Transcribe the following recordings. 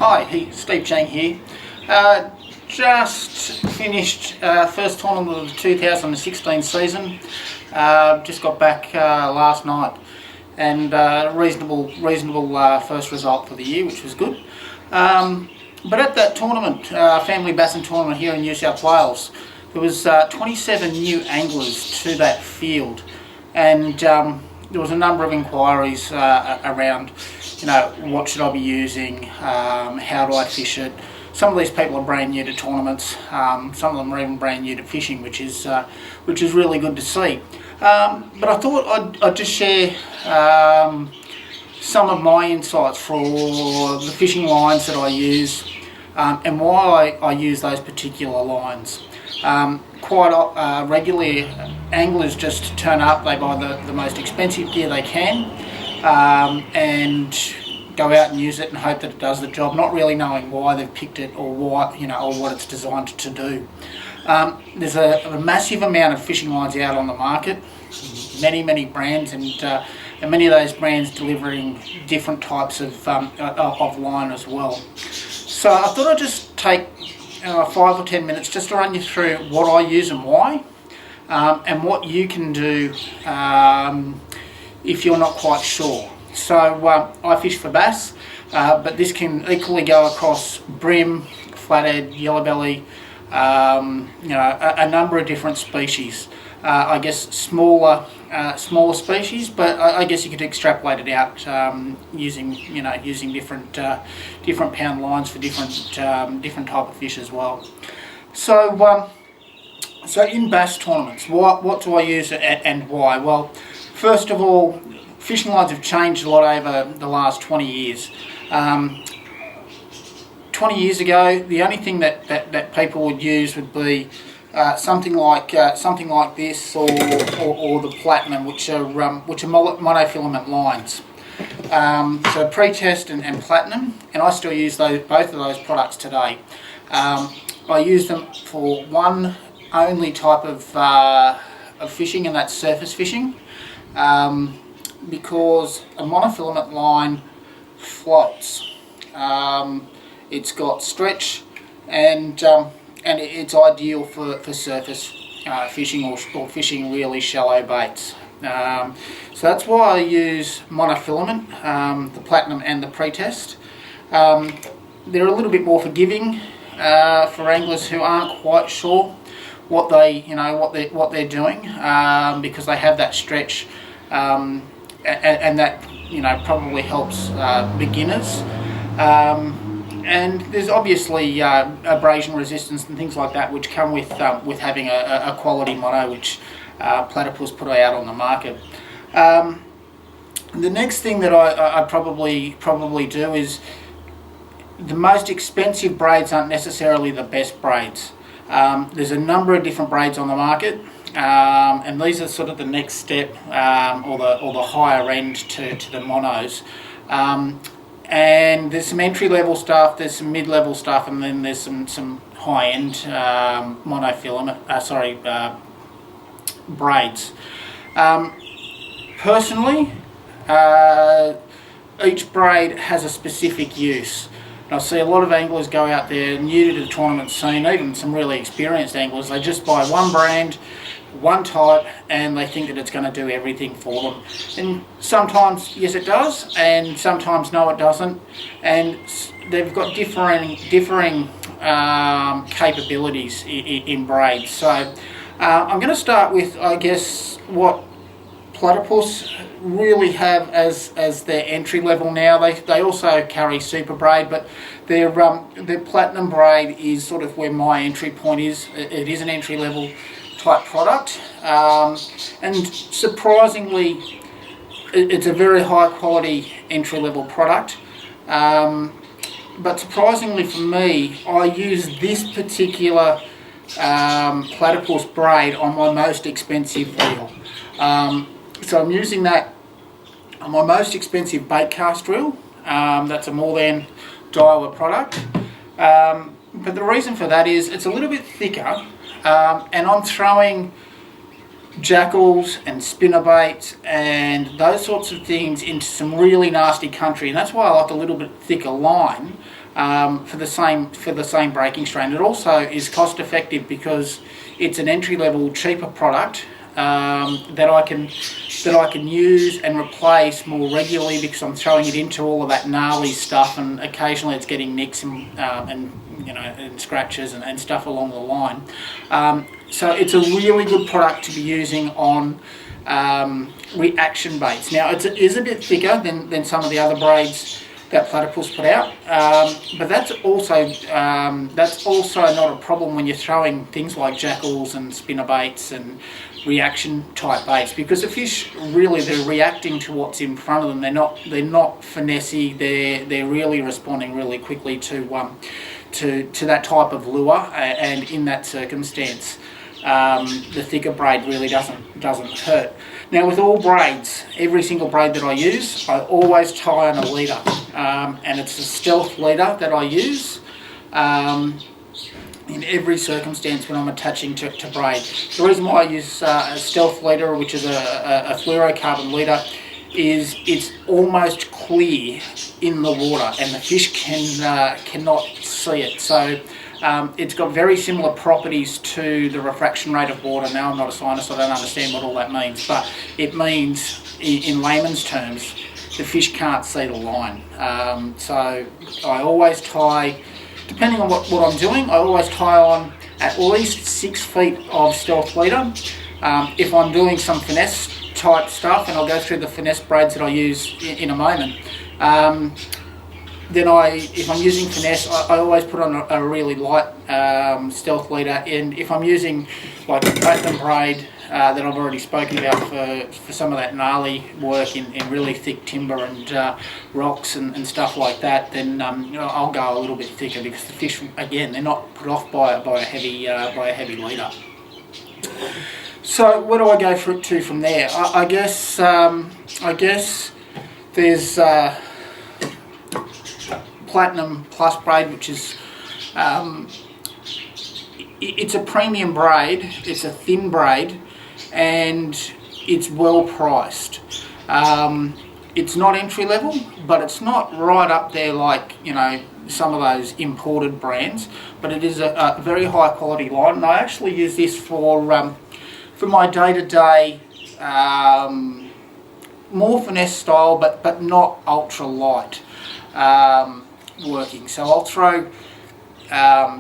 Hi, Steve Chang here. Just finished first tournament of the 2016 season. Just got back last night, and reasonable first result for the year, which was good. But at that tournament, family bassin tournament here in New South Wales, there was 27 new anglers to that field, and there was a number of inquiries around, what should I be using, how do I fish it. Some of these people are brand new to tournaments, some of them are even brand new to fishing, which is really good to see. But I thought I'd just share some of my insights for the fishing lines that I use, and why I use those particular lines. Quite regularly, anglers just turn up, they buy the most expensive gear they can, and go out and use it and hope that it does the job, not really knowing why they've picked it or why, or what it's designed to do. There's a massive amount of fishing lines out on the market, many brands, and many of those brands delivering different types of line as well. So I thought I'd just take 5 or 10 minutes just to run you through what I use and why, and what you can do if you're not quite sure. So I fish for bass, but this can equally go across brim, flathead, yellow belly, a number of different species. I guess smaller species, but I guess you could extrapolate it out using different pound lines for different type of fish as well. So in bass tournaments, what do I use and why? Well, first of all, fishing lines have changed a lot over the last 20 years. 20 years ago, the only thing that people would use would be something like this, or the platinum, which are monofilament lines. So pre-test and platinum, and I still use both of those products today. I use them for one only type of fishing, and that's surface fishing, because a monofilament line floats. It's got stretch, and it's ideal for surface fishing or fishing really shallow baits. So that's why I use monofilament, the platinum and the pre-test. They're a little bit more forgiving for anglers who aren't quite sure what they're doing, because they have that stretch, and that probably helps beginners. And there's obviously abrasion resistance and things like that, which come with having a quality mono, which Platypus put out on the market. The next thing that I probably do is, the most expensive braids aren't necessarily the best braids. There's a number of different braids on the market, and these are sort of the next step, or the higher end to the monos. And there's some entry-level stuff, there's some mid-level stuff, and then there's some high-end monofilament, braids. Personally, each braid has a specific use. And I see a lot of anglers go out there new to the tournament scene, even some really experienced anglers, they just buy one brand, one type, and they think that it's going to do everything for them. And sometimes yes it does, and sometimes no it doesn't, and they've got differing capabilities in braids. So I'm going to start with, I guess, what Platypus really have as their entry level now. They also carry super braid, but their platinum braid is sort of where my entry point is. It is an entry level type product, and surprisingly it's a very high quality entry level product, but surprisingly for me, I use this particular Platypus braid on my most expensive reel. So I'm using that on my most expensive bait cast reel. That's a more than Daiwa product, but the reason for that is it's a little bit thicker, and I'm throwing jackals and spinnerbaits and those sorts of things into some really nasty country, and that's why I like a little bit thicker line, for the same breaking strain. It also is cost effective because it's an entry level, cheaper product that I can use and replace more regularly because I'm throwing it into all of that gnarly stuff, and occasionally it's getting nicks and scratches and stuff along the line. So it's a really good product to be using on reaction baits. Now it is a bit thicker than some of the other braids that Platypus put out, but that's also not a problem when you're throwing things like jackals and spinner baits and reaction type baits, because the fish really, they're reacting to what's in front of them. They're not finessey. They're really responding really quickly to that type of lure, and in that circumstance, the thicker braid really doesn't hurt. Now with all braids, every single braid that I use, I always tie on a leader, and it's a stealth leader that I use in every circumstance when I'm attaching to braid. The reason why I use a stealth leader, which is a fluorocarbon leader, is it's almost clear in the water and the fish cannot see it. So it's got very similar properties to the refraction rate of water. Now I'm not a scientist, I don't understand what all that means, but it means in layman's terms the fish can't see the line. So I always tie, depending on what I'm doing, I always tie on at least 6 feet of stealth leader. If I'm doing some finesse type stuff, and I'll go through the finesse braids that I use in a moment, then if I'm using finesse, I always put on a really light stealth leader. And if I'm using like a platinum braid that I've already spoken about for some of that gnarly work in really thick timber and rocks and stuff like that, then I'll go a little bit thicker, because the fish, again, they're not put off by a heavy leader. So where do I go to from there? I guess there's Platinum Plus braid, which is it's a premium braid. It's a thin braid, and it's well priced. It's not entry level, but it's not right up there like some of those imported brands. But it is a very high quality line, and I actually use this for my day-to-day more finesse style, but not ultra light working. So I'll throw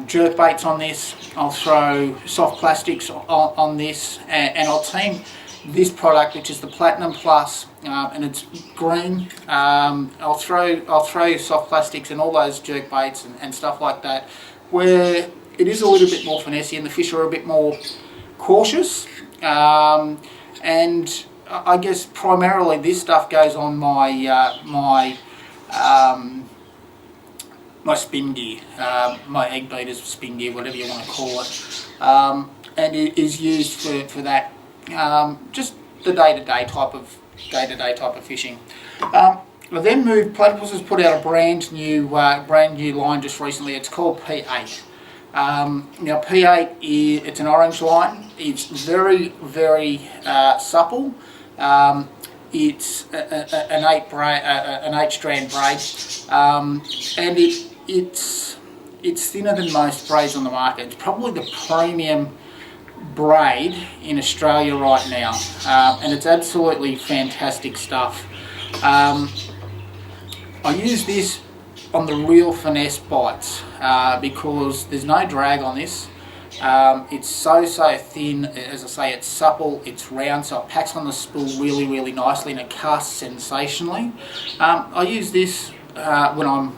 jerk baits on this, I'll throw soft plastics on this, and I'll team this product, which is the Platinum Plus, and it's green. I'll throw soft plastics and all those jerk baits and stuff like that, where it is a little bit more finessey and the fish are a bit more cautious. And I guess primarily this stuff goes on my spin gear, my egg beaters, spin gear, whatever you want to call it, and it is used for that, just the day-to-day type of fishing. I then moved. Platypus has put out a brand new line just recently. It's called P8. Now P8 it's an orange line. It's very, very supple. It's an 8-strand braid, and it's thinner than most braids on the market. It's probably the premium braid in Australia right now, and it's absolutely fantastic stuff. I use this on the real finesse bites because there's no drag on this. It's so thin. As I say, it's supple, it's round, so it packs on the spool really, really nicely, and it casts sensationally. I use this when I'm,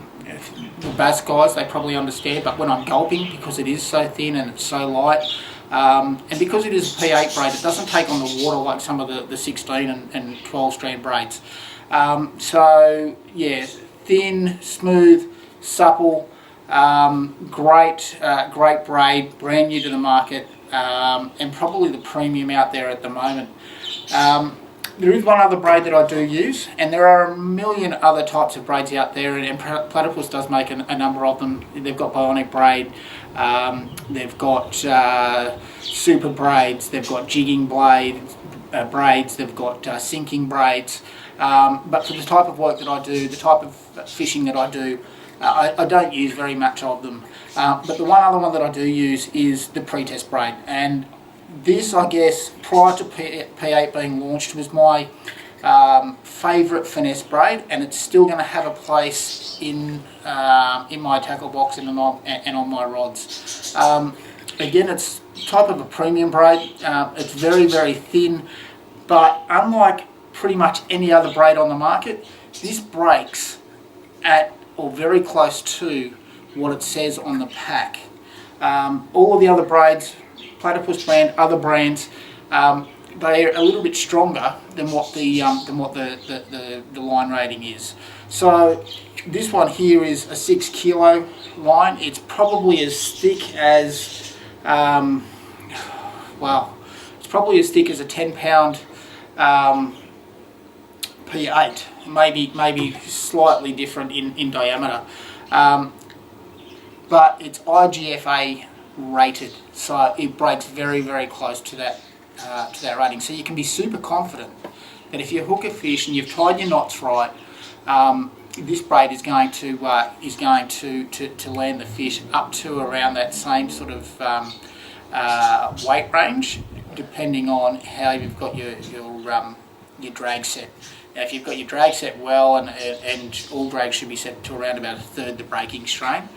the bass guys, they probably understand, but when I'm gulping, because it is so thin and it's so light, and because it is a P8 braid, it doesn't take on the water like some of the 16 and 12 strand braids. So yeah, thin, smooth, supple, great braid, brand new to the market, and probably the premium out there at the moment. There is one other braid that I do use, and there are a million other types of braids out there, and Platypus does make a number of them. They've got bionic braid, they've got super braids, they've got jigging braids, they've got sinking braids. But for the type of work that I do, the type of fishing that I do, I don't use very much of them. But the one other one that I do use is the pre-test braid, and this, I guess, prior to P8 being launched, was my favourite finesse braid, and it's still going to have a place in my tackle box and on my rods. Again, it's type of a premium braid. It's very, very thin, but unlike pretty much any other braid on the market, this breaks at or very close to what it says on the pack. All of the other braids, Platypus brand, other brands, they're a little bit stronger than what the line rating is. So this one here is a 6 kilo line. It's probably as thick as it's probably as thick as a 10-pound P8, maybe slightly different in diameter, but it's IGFA rated, so it breaks very, very close to that rating. So you can be super confident that if you hook a fish and you've tied your knots right, this braid is going to land the fish up to around that same sort of weight range, depending on how you've got your drag set. Now, if you've got your drag set well, and all drag should be set to around about a third the breaking strain,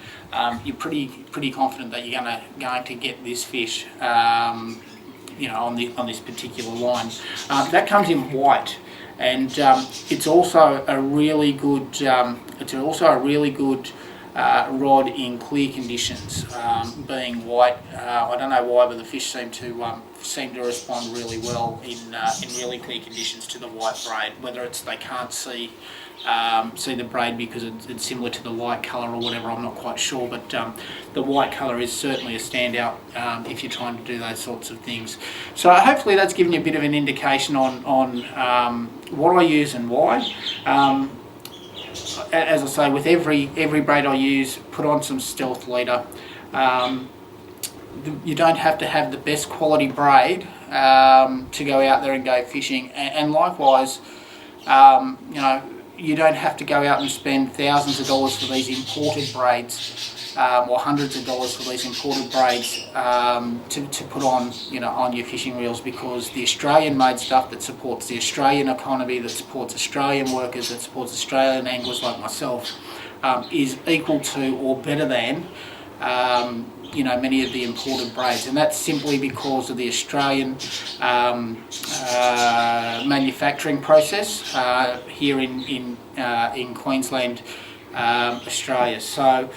you're pretty confident that you're going to get this fish, on this particular line. That comes in white, and it's also a really good rod in clear conditions, being white. I don't know why, but the fish seem to respond really well in really clear conditions to the white braid. Whether it's they can't see the braid because it's similar to the light colour or whatever, I'm not quite sure. But the white colour is certainly a standout if you're trying to do those sorts of things. So hopefully that's given you a bit of an indication on what I use and why. As I say, with every braid I use, put on some stealth leader. You don't have to have the best quality braid to go out there and go fishing, and likewise, you don't have to go out and spend thousands of dollars for these imported braids, or hundreds of dollars for these imported braids to put on your fishing reels, because the Australian-made stuff that supports the Australian economy, that supports Australian workers, that supports Australian anglers like myself, is equal to or better than many of the imported braids, and that's simply because of the Australian manufacturing process here in Queensland, Australia. So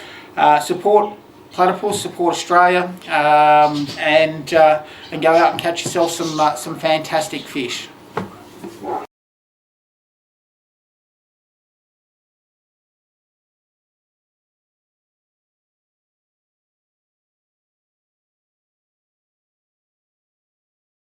support Platypus, support Australia, and go out and catch yourself some fantastic fish.